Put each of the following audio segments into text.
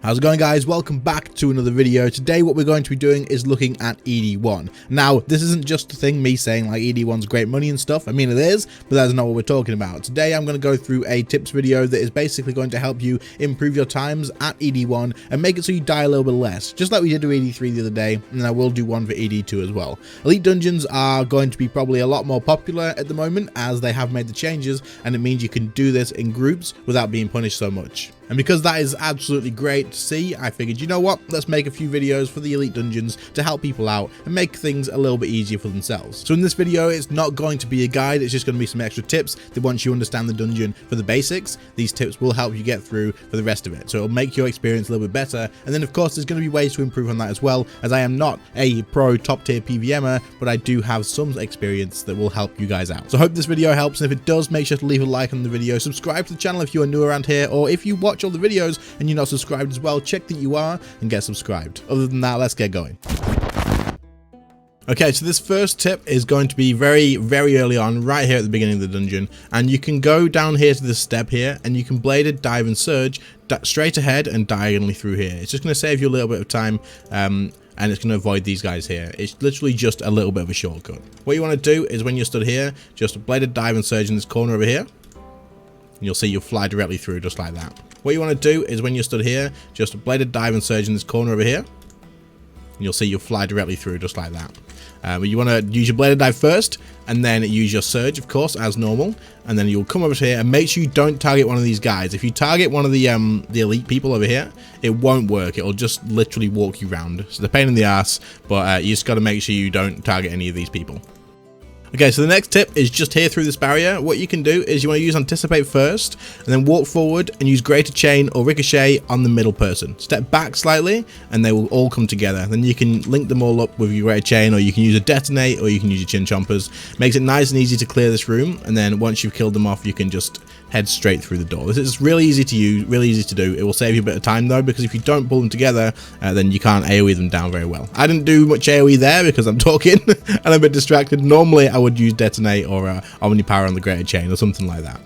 How's it going, guys? Welcome back to another video. Today what we're going to be doing is looking at ED1. Now this isn't just a thing me saying like ED1's great money and stuff. I mean it is, but that's not what we're talking about. Today I'm going to go through a tips video that is basically going to help you improve your times at ED1 and make it so you die a little bit less, just like we did with ED3 the other day, and I will do one for ED2 as well. Elite dungeons are going to be probably a lot more popular at the moment as they have made the changes, and it means you can do this in groups without being punished so much. And because that is absolutely great to see, I figured, you know what, let's make a few videos for the elite dungeons to help people out and make things a little bit easier for themselves. So in this video, it's not going to be a guide, it's just going to be some extra tips that once you understand the dungeon for the basics, these tips will help you get through for the rest of it. So it'll make your experience a little bit better. And then of course, there's going to be ways to improve on that as well, as I am not a pro top tier PVMer, but I do have some experience that will help you guys out. So I hope this video helps, and if it does, make sure to leave a like on the video, subscribe to the channel if you are new around here, or if you watch all the videos and you're not subscribed as well, check that you are and get subscribed. Other than that, let's get going. Okay, so this first tip is going to be very early on, right here at the beginning of the dungeon, and you can go down here to this step here and you can bladed dive and surge straight ahead and diagonally through here. It's just going to save you a little bit of time, and it's going to avoid these guys here. It's literally just a little bit of a shortcut. What you want to do is when you're stood here, just bladed dive and surge in this corner over here, and you'll see you'll fly directly through just like that. What you want to do is when you're stood here, just bladed dive and surge in this corner over here, and you'll see you'll fly directly through just like that. But you want to use your bladed dive first, and then use your surge, of course, as normal, and then you'll come over here and make sure you don't target one of these guys. If you target one of the elite people over here, it won't work. It'll just literally walk you round. So the pain in the ass, but you just got to make sure you don't target any of these people. Okay, so the next tip is just here through this barrier. What you can do is you want to use anticipate first, and then walk forward and use greater chain or ricochet on the middle person. Step back slightly and they will all come together. Then you can link them all up with your greater chain, or you can use a detonate, or you can use your chin chompers. Makes it nice and easy to clear this room, and then once you've killed them off, you can just head straight through the door. This is really easy to use, really easy to do. It will save you a bit of time though, because if you don't pull them together, then you can't AoE them down very well. I didn't do much AoE there because I'm talking and I'm a bit distracted. Normally I would use detonate or omnipower on the greater chain or something like that.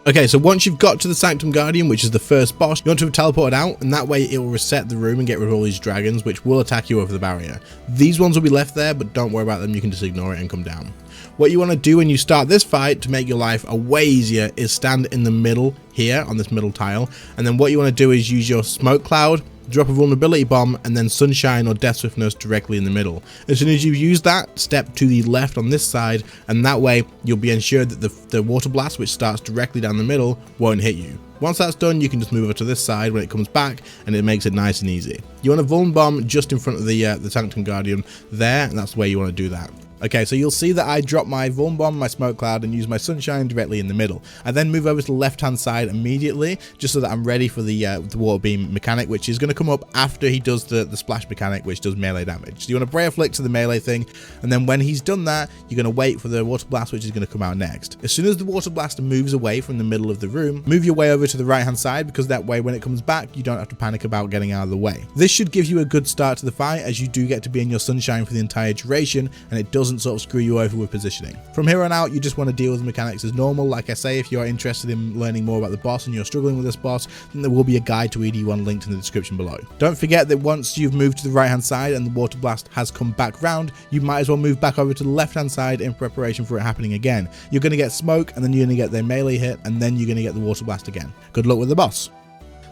Okay, so once you've got to the Sanctum Guardian, which is the first boss, you want to have teleported out, and that way it will reset the room and get rid of all these dragons, which will attack you over the barrier. These ones will be left there, but don't worry about them, you can just ignore it and come down. What you want to do when you start this fight to make your life way easier is stand in the middle here on this middle tile, and then what you want to do is use your smoke cloud, drop a vulnerability bomb, and then sunshine or death swiftness directly in the middle. As soon as you've used that, step to the left on this side, and that way you'll be ensured that the water blast, which starts directly down the middle, won't hit you. Once that's done, you can just move over to this side when it comes back, and it makes it nice and easy. You want a vuln bomb just in front of the Sanctum Guardian there, and that's where you want to do that. Okay, so you'll see that I drop my vuln bomb, my smoke cloud, and use my sunshine directly in the middle. I then move over to the left-hand side immediately, just so that I'm ready for the water beam mechanic, which is going to come up after he does the splash mechanic, which does melee damage. So you want to Prayer Flick to the melee thing, and then when he's done that, you're going to wait for the water blast, which is going to come out next. As soon as the water blaster moves away from the middle of the room, move your way over to the right-hand side, because that way when it comes back, you don't have to panic about getting out of the way. This should give you a good start to the fight, as you do get to be in your sunshine for the entire duration, and it doesn't sort of screw you over with positioning. From here on out, you just want to deal with the mechanics as normal. Like I say, if you're interested in learning more about the boss and you're struggling with this boss, then there will be a guide to ED1 linked in the description below. Don't forget that once you've moved to the right hand side and the water blast has come back round, you might as well move back over to the left hand side in preparation for it happening again. You're going to get smoke, and then you're going to get their melee hit, and then you're going to get the water blast again. Good luck with the boss.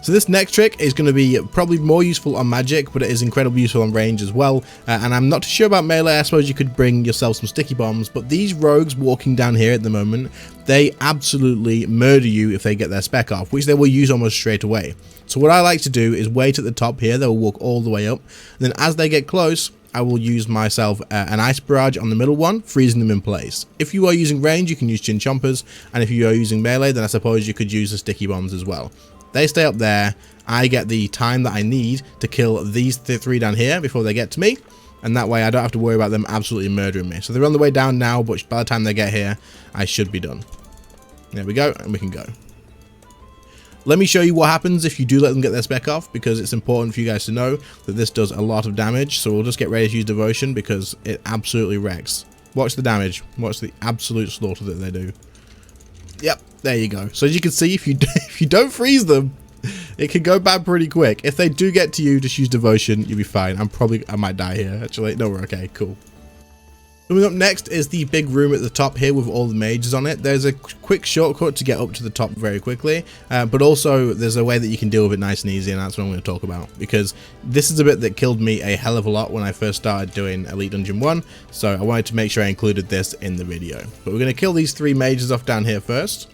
So this next trick is going to be probably more useful on magic, but it is incredibly useful on range as well. And I'm not too sure about melee. I suppose you could bring yourself some sticky bombs, but these rogues walking down here at the moment, they absolutely murder you if they get their spec off, which they will use almost straight away. So what I like to do is wait at the top here. They'll walk all the way up. And then as they get close, I will use myself an ice barrage on the middle one, freezing them in place. If you are using range, you can use chin chompers, and if you are using melee, then I suppose you could use the sticky bombs as well. They stay up there. I get the time that I need to kill these three down here before they get to me, and that way I don't have to worry about them absolutely murdering me. So they're on the way down now, but by the time they get here, I should be done. There we go, and we can go. Let me show you what happens if you do let them get their spec off, because it's important for you guys to know that this does a lot of damage. So we'll just get ready to use Devotion, because it absolutely wrecks. Watch the damage. Watch the absolute slaughter that they do. Yep, there you go. So as you can see, if you don't freeze them, It can go bad pretty quick. If they do get to you, just use devotion. You'll be fine. I might die here, actually. No, we're okay. Cool. Coming up next is the big room at the top here with all the mages on it. There's a quick shortcut to get up to the top very quickly, but also there's a way that you can deal with it nice and easy, and that's what I'm going to talk about, because this is a bit that killed me a hell of a lot when I first started doing Elite Dungeon 1, so I wanted to make sure I included this in the video. But we're going to kill these 3 mages off down here first.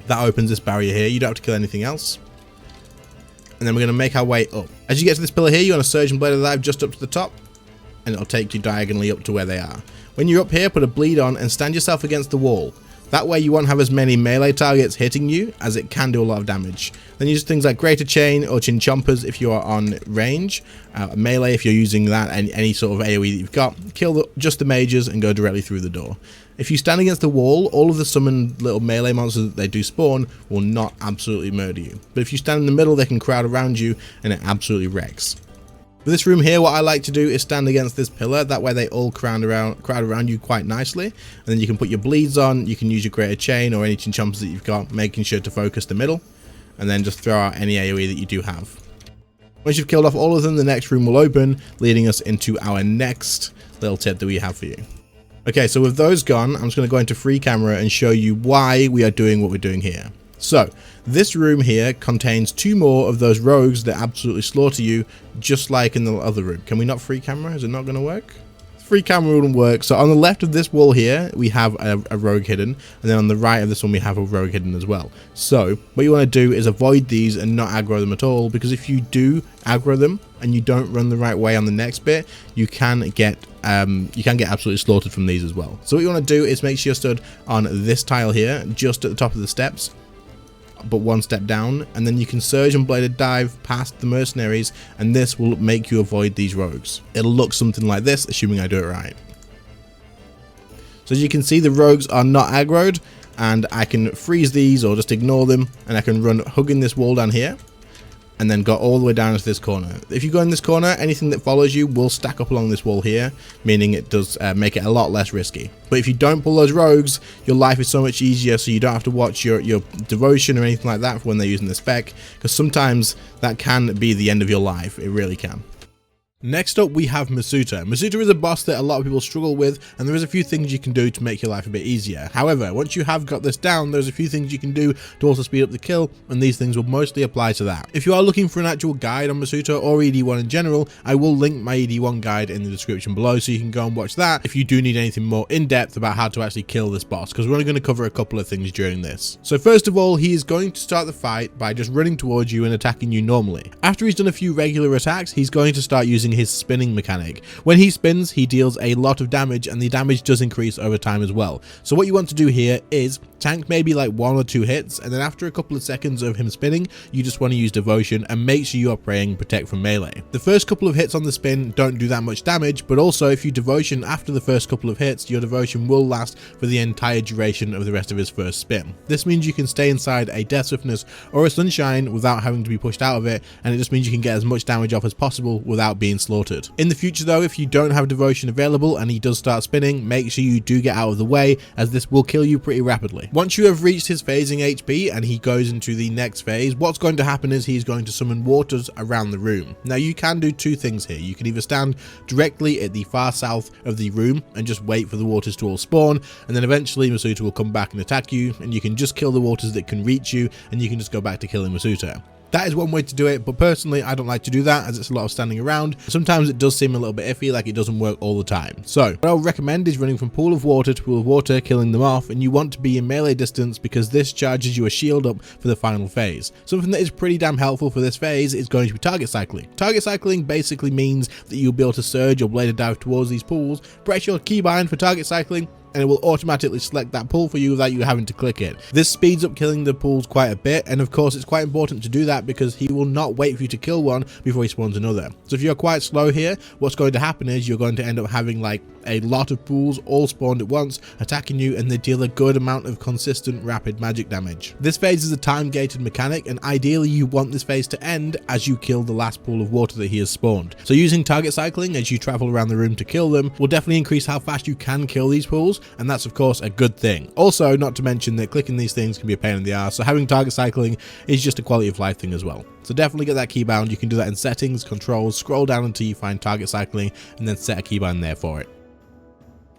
That opens this barrier here. You don't have to kill anything else. And then we're going to make our way up. As you get to this pillar here, you want to surge and blade of life just up to the top, and it'll take you diagonally up to where they are. When you're up here, put a bleed on and stand yourself against the wall. That way you won't have as many melee targets hitting you, as it can do a lot of damage. Then use things like Greater Chain or Chin Chompers if you are on range, melee if you're using that, and any sort of AoE that you've got. Kill just the mages and go directly through the door. If you stand against the wall, all of the summoned little melee monsters that they do spawn will not absolutely murder you. But if you stand in the middle, they can crowd around you and it absolutely wrecks. For this room here, what I like to do is stand against this pillar. That way they all crowd around you quite nicely. And then you can put your bleeds on, you can use your Greater Chain or any Chin Chompers that you've got, making sure to focus the middle. And then just throw out any AoE that you do have. Once you've killed off all of them, the next room will open, leading us into our next little tip that we have for you. Okay, so with those gone, I'm just going to go into free camera and show you why we are doing what we're doing here. So, this room here contains 2 more of those rogues that absolutely slaughter you, just like in the other room. Can we not free camera? Is it not going to work? Free camera wouldn't work. So on the left of this wall here, we have a rogue hidden, and then on the right of this one, we have a rogue hidden as well. So, what you want to do is avoid these and not aggro them at all, because if you do aggro them and you don't run the right way on the next bit, you can get absolutely slaughtered from these as well. So what you want to do is make sure you're stood on this tile here, just at the top of the steps, but 1 step down, and then you can surge and bladed dive past the mercenaries, and this will make you avoid these rogues. It'll look something like this, assuming I do it right. So as you can see, the rogues are not aggroed, and I can freeze these or just ignore them, and I can run hugging this wall down here, and then go all the way down to this corner. If you go in this corner, anything that follows you will stack up along this wall here, meaning it does make it a lot less risky. But if you don't pull those rogues, your life is so much easier, so you don't have to watch your devotion or anything like that for when they're using the spec, because sometimes that can be the end of your life. It really can. Next up, we have Masuta. Masuta is a boss that a lot of people struggle with, and there is a few things you can do to make your life a bit easier. However, once you have got this down, there's a few things you can do to also speed up the kill, and these things will mostly apply to that. If you are looking for an actual guide on Masuta or ED1 in general, I will link my ED1 guide in the description below, so you can go and watch that if you do need anything more in-depth about how to actually kill this boss, because we're only going to cover a couple of things during this. So first of all, he is going to start the fight by just running towards you and attacking you normally. After he's done a few regular attacks, he's going to start using his spinning mechanic. When he spins, he deals a lot of damage, and the damage does increase over time as well. So what you want to do here is tank maybe like 1 or 2 hits, and then after a couple of seconds of him spinning, you just want to use devotion and make sure you are praying protect from melee. The first couple of hits on the spin don't do that much damage, but also if you devotion after the first couple of hits, your devotion will last for the entire duration of the rest of his first spin. This means you can stay inside a Death Swiftness or a Sunshine without having to be pushed out of it, and it just means you can get as much damage off as possible without being slaughtered. In the future though, if you don't have devotion available and he does start spinning, make sure you do get out of the way, as this will kill you pretty rapidly. Once you have reached his phasing HP and he goes into the next phase, what's going to happen is he's going to summon waters around the room. Now you can do 2 things here. You can either stand directly at the far south of the room and just wait for the waters to all spawn, and then eventually Masuta will come back and attack you, and you can just kill the waters that can reach you, and you can just go back to killing Masuta. That is one way to do it, but personally I don't like to do that, as it's a lot of standing around. Sometimes it does seem a little bit iffy, like it doesn't work all the time. So what I would recommend is running from pool of water to pool of water, killing them off, and you want to be in melee distance because this charges you a shield up for the final phase. Something that is pretty damn helpful for this phase is going to be target cycling. Target cycling basically means that you'll be able to surge or bladed dive towards these pools, press your keybind for target cycling, and it will automatically select that pool for you without you having to click it. This speeds up killing the pools quite a bit, and of course it's quite important to do that because he will not wait for you to kill one before he spawns another. So if you're quite slow here, what's going to happen is you're going to end up having like a lot of pools all spawned at once attacking you, and they deal a good amount of consistent rapid magic damage. This phase is a time gated mechanic, and ideally you want this phase to end as you kill the last pool of water that he has spawned. So using target cycling as you travel around the room to kill them will definitely increase how fast you can kill these pools, cycles, and that's of course a good thing. Also, not to mention that clicking these things can be a pain in the ass, so having target cycling is just a quality of life thing as well. So definitely get that keybound. You can do that in settings, controls, scroll down until you find target cycling, and then set a keybind there for it.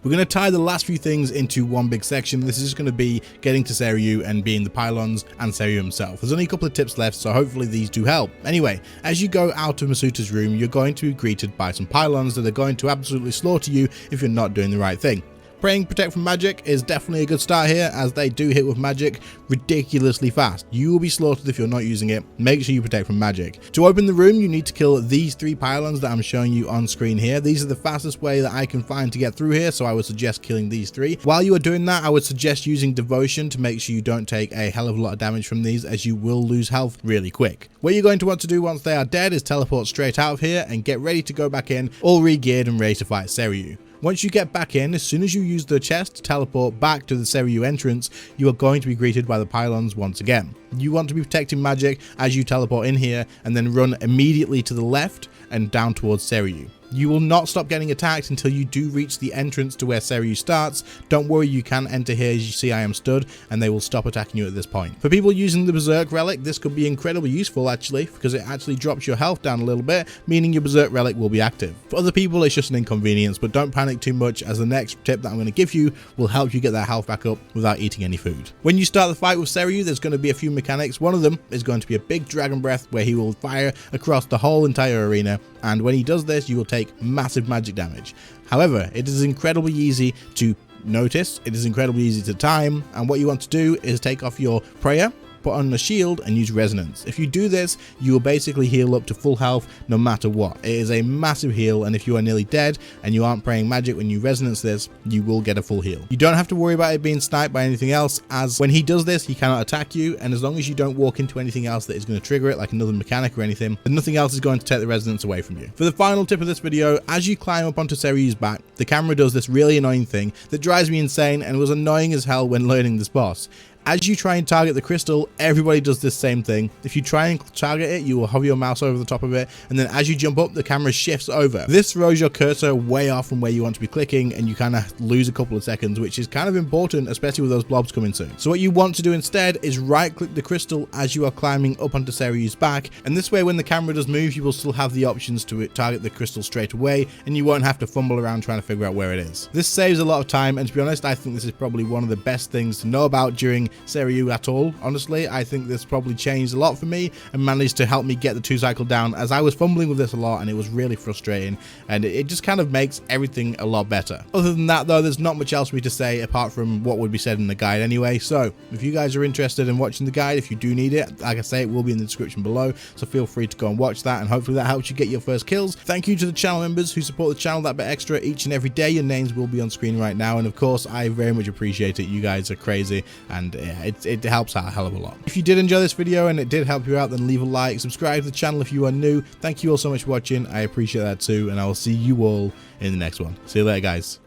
We're going to tie the last few things into one big section. This is just going to be getting to Seiryu and being the Pilons and Seiryu himself. There's only a couple of tips left, so hopefully these do help. Anyway, as you go out of Masuta's room, you're going to be greeted by some Pilons that are going to absolutely slaughter you if you're not doing the right thing. Praying Protect from Magic is definitely a good start here, as they do hit with magic ridiculously fast. You will be slaughtered if you're not using it. Make sure you protect from magic. To open the room, you need to kill these 3 Pilons that I'm showing you on screen here. These are the fastest way that I can find to get through here, so I would suggest killing these 3. While you are doing that, I would suggest using Devotion to make sure you don't take a hell of a lot of damage from these, as you will lose health really quick. What you're going to want to do once they are dead is teleport straight out of here and get ready to go back in, all re-geared and ready to fight Seiryu. Once you get back in, as soon as you use the chest to teleport back to the Seiryu entrance, you are going to be greeted by the Pilons once again. You want to be protecting magic as you teleport in here and then run immediately to the left and down towards Seiryu. You will not stop getting attacked until you do reach the entrance to where Seiryu starts. Don't worry, you can enter here. As you see, I am stood, and they will stop attacking you at this point. For people using the Berserk Relic, this could be incredibly useful actually, because it actually drops your health down a little bit, meaning your Berserk Relic will be active. For other people, it's just an inconvenience, but don't panic too much, as the next tip that I'm going to give you will help you get that health back up without eating any food. When you start the fight with Seiryu, there's going to be a few mechanics. One of them is going to be a big Dragon Breath, where he will fire across the whole entire arena, and when he does this, you will take massive magic damage. However, it is incredibly easy to notice, it is incredibly easy to time, and what you want to do is take off your prayer, put on a shield and use resonance. If you do this, you will basically heal up to full health no matter what. It is a massive heal, and if you are nearly dead and you aren't praying magic when you resonance this, you will get a full heal. You don't have to worry about it being sniped by anything else, as when he does this, he cannot attack you, and as long as you don't walk into anything else that is going to trigger it, like another mechanic or anything, then nothing else is going to take the resonance away from you. For the final tip of this video, as you climb up onto Seiryu's back, the camera does this really annoying thing that drives me insane and was annoying as hell when learning this boss. As you try and target the crystal, everybody does this same thing. If you try and target it, you will hover your mouse over the top of it, and then as you jump up, the camera shifts over. This throws your cursor way off from where you want to be clicking, and you kind of lose a couple of seconds, which is kind of important, especially with those blobs coming soon. So what you want to do instead is right click the crystal as you are climbing up onto Seiryu's back, and this way when the camera does move, you will still have the options to target the crystal straight away, and you won't have to fumble around trying to figure out where it is. This saves a lot of time, and to be honest, I think this is probably one of the best things to know about during Seiryu at all. Honestly, I think this probably changed a lot for me and managed to help me get the 2 cycle down, as I was fumbling with this a lot and it was really frustrating, and it just kind of makes everything a lot better. Other than that though, there's not much else for me to say apart from what would be said in the guide anyway. So if you guys are interested in watching the guide, if you do need it, like I say, it will be in the description below, so feel free to go and watch that, and hopefully that helps you get your first kills. Thank you to the channel members who support the channel that bit extra each and every day. Your names will be on screen right now, and of course I very much appreciate it. You guys are crazy, and it helps out a hell of a lot. If you did enjoy this video and it did help you out, then leave a like, subscribe to the channel if you are new. Thank you all so much for watching. I appreciate that too, and I will see you all in the next one. See you later, guys.